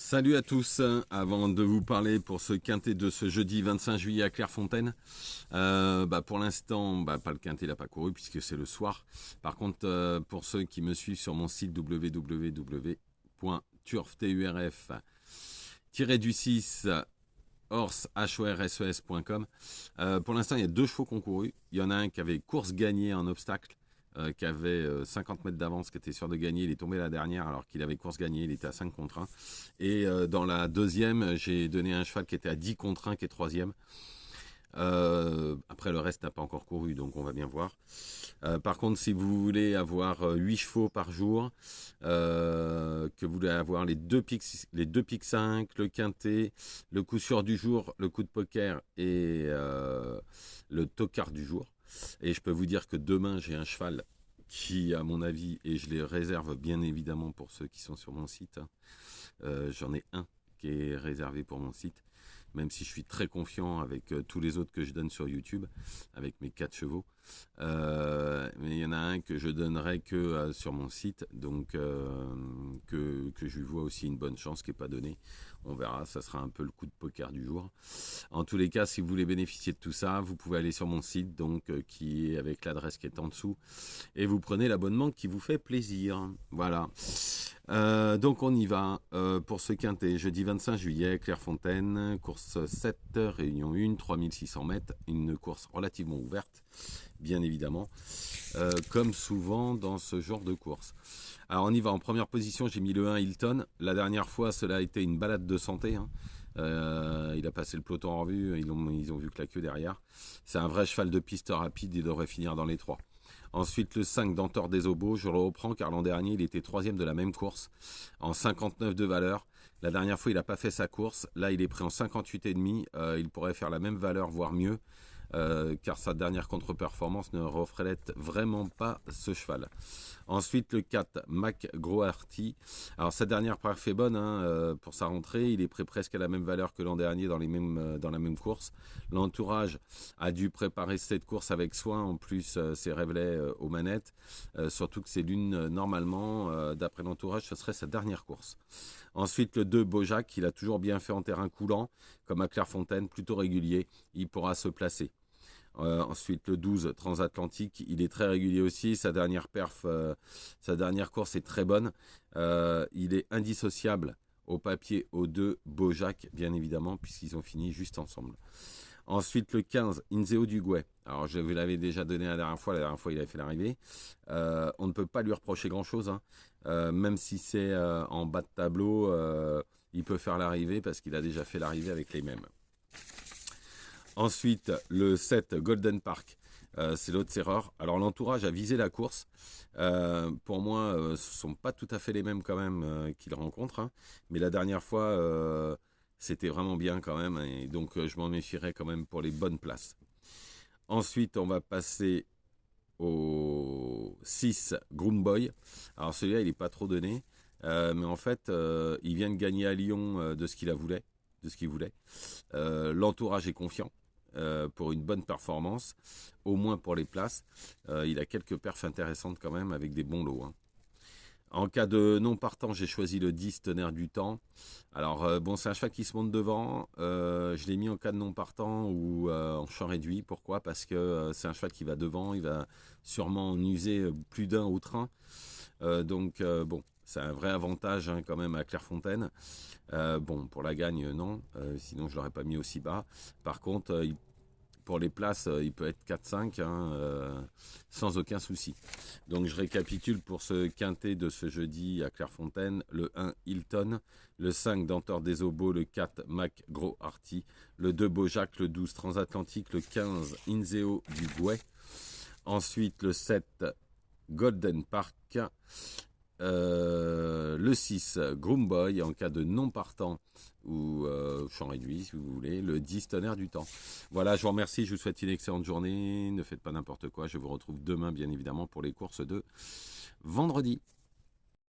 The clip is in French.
Salut à tous, avant de vous parler pour ce quintet de ce jeudi 25 juillet à Clairefontaine, pour l'instant, pas le quintet, il n'a pas couru puisque c'est le soir. Par contre, pour ceux qui me suivent sur mon site www.turf-du6 horses.com, pour l'instant il y a deux chevaux qui ont couru. Il y en a un qui avait course gagnée en obstacle, qui avait 50 mètres d'avance, qui était sûr de gagner. Il est tombé la dernière alors qu'il avait course gagnée, il était à 5 contre 1. Et dans la deuxième, j'ai donné un cheval qui était à 10 contre 1, qui est troisième. Après, le reste n'a pas encore couru, donc on va bien voir. Par contre, si vous voulez avoir 8 chevaux par jour, que vous voulez avoir les deux pics 5, le quintet, le coup sûr du jour, le coup de poker et le tocard du jour. Et je peux vous dire que demain, j'ai un cheval qui, à mon avis, et je les réserve bien évidemment pour ceux qui sont sur mon site, j'en ai un qui est réservé pour mon site, même si je suis très confiant avec tous les autres que je donne sur YouTube, avec mes 4 chevaux. Mais il y en a un que je donnerai que sur mon site, donc que je lui vois aussi une bonne chance qui n'est pas donnée. On verra, ça sera un peu le coup de poker du jour. En tous les cas, si vous voulez bénéficier de tout ça, vous pouvez aller sur mon site, donc qui est avec l'adresse qui est en dessous, et vous prenez l'abonnement qui vous fait plaisir. Voilà. Donc on y va pour ce quintet, jeudi 25 juillet, Clairefontaine, course 7, réunion 1, 3600 mètres, une course relativement ouverte, bien évidemment, comme souvent dans ce genre de course. Alors on y va, en première position j'ai mis le 1 Hilton. La dernière fois cela a été une balade de santé, hein. Il a passé le peloton en revue, ils ont vu que la queue derrière. C'est un vrai cheval de piste rapide, il devrait finir dans les 3. Ensuite le 5 Dentor des Obos, je le reprends car l'an dernier il était 3e de la même course en 59 de valeur. La dernière fois il n'a pas fait sa course, là il est pris en 58,5, il pourrait faire la même valeur voire mieux. Car sa dernière contre-performance ne reflète vraiment pas ce cheval. Ensuite le 4 Mac Groarty. Alors sa dernière perf est bonne, hein, pour sa rentrée, il est prêt presque à la même valeur que l'an dernier dans la même course. L'entourage a dû préparer cette course avec soin, en plus c'est Revley aux manettes, surtout que c'est l'une normalement, d'après l'entourage, ce serait sa dernière course. Ensuite le 2 Bojac, il a toujours bien fait en terrain coulant, comme à Clairefontaine, plutôt régulier, il pourra se placer. Ensuite le 12 Transatlantique, il est très régulier aussi, sa dernière course est très bonne, il est indissociable au papier aux 2 Bojac, bien évidemment, puisqu'ils ont fini juste ensemble. Ensuite le 15 Inzeo du Gouet. Alors je vous l'avais déjà donné la dernière fois il avait fait l'arrivée. On ne peut pas lui reprocher grand chose, hein. Même si c'est en bas de tableau, il peut faire l'arrivée parce qu'il a déjà fait l'arrivée avec les mêmes. Ensuite, le 7 Golden Park, c'est l'autre erreur. Alors l'entourage a visé la course. Pour moi, ce ne sont pas tout à fait les mêmes quand même qu'il rencontre, hein. Mais la dernière fois, c'était vraiment bien quand même. Et donc je m'en méfierais quand même pour les bonnes places. Ensuite, on va passer au 6 Groom Boy. Alors celui-là, il n'est pas trop donné. Mais en fait, il vient de gagner à Lyon de ce qu'il voulait. L'entourage est confiant pour une bonne performance, au moins pour les places. Il a quelques perfs intéressantes quand même avec des bons lots, hein. En cas de non partant, j'ai choisi le 10 Tonnerre du Temps. Alors bon, c'est un cheval qui se monte devant. Je l'ai mis en cas de non partant ou en champ réduit. Pourquoi? Parce que c'est un cheval qui va devant. Il va sûrement en user plus d'un au train. Donc bon, c'est un vrai avantage, hein, quand même à Clairefontaine. Bon, pour la gagne, non. Sinon, je l'aurais pas mis aussi bas. Par contre, pour les places, il peut être 4-5, hein, sans aucun souci. Donc je récapitule pour ce quintet de ce jeudi à Clairefontaine: le 1 Hilton, le 5 Dentor des Obos, le 4 Mac Groarty, le 2 Bojac, le 12 Transatlantique, le 15 Inzeo du Gouet. Ensuite le 7 Golden Park, le 6 Groom Boy en cas de non partant ou champ réduit si vous voulez, le 10 Tonnerre du Temps. Voilà, je vous remercie, je vous souhaite une excellente journée, ne faites pas n'importe quoi, je vous retrouve demain bien évidemment pour les courses de vendredi.